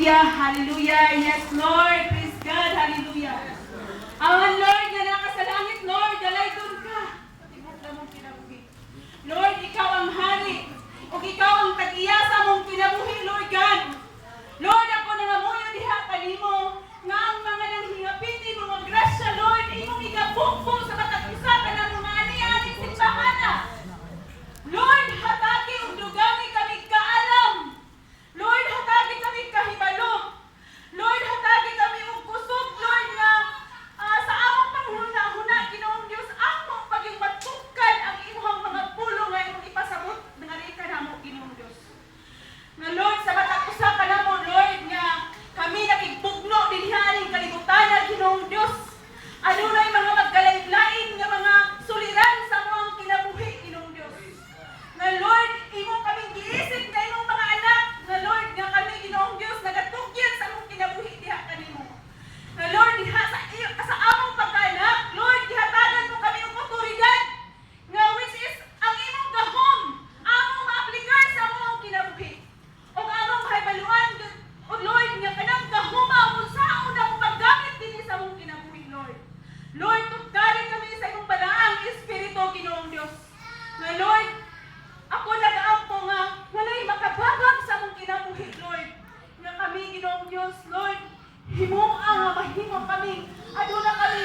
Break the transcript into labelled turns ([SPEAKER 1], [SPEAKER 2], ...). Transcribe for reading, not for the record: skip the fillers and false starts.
[SPEAKER 1] Hallelujah, hallelujah. Yes, Lord. Praise God, hallelujah. Awan, Lord, nga nakasalangit, Lord, dalay doon ka. Tibok na mong kinabuhi. Lord, ikaw ang hari. O ikaw ang tag-iyasa mong kinabuhi, Lord God. Lord, ako nangamuyo diha kanimo nga ang mga nanghingapin mo ang grasya, Lord, imong igabukbong sa matag-usa ka ng mga ani-ani simbahana. Lord, hatagi ug dugami kami kaalam. Lord, hatagi kami kahibalo. Lord, hatagi kami og kusog, Lord, nga sa among panghuna-huna, Ginoong Dios, among paging matukan ang imong mga pulong nga imong ipasabot nga rika namo, Ginoong Dios. Nga Lord, sa matag-usa ka namo, Lord, nga kami nakigbugno dinhi aning kalibutan, Ginoong Dios. Adunay mga magkalain-lain nga mga suliran sa among kinabuhi, Ginoong Dios. Nga Lord, imo kaming giisip nga imong mga anak, nga Lord, nga kami, Ginoong Dios, nagatugyan sa among kinabuhi diha kanimo. Nga Lord, diha sa among pagkaanak, Lord, gihatagan mo kami og otoridad, nga which is ang imong gahom, among maaplikar sa among kinabuhi. O among mahibaluan, o Lord, nga kanang gahuma, kung saan na mo paggamit din sa among kinabuhi, Lord. Lord, tugtarin kami sa imong balaang Espiritu, Ginoong Dios. Nga Lord, ako nag-aampo nga walay makabagag sa among kinabuhi, Lord. Nga kami, Ginoong Diyos, Lord, himuang nga mahimo kami. Aduna kami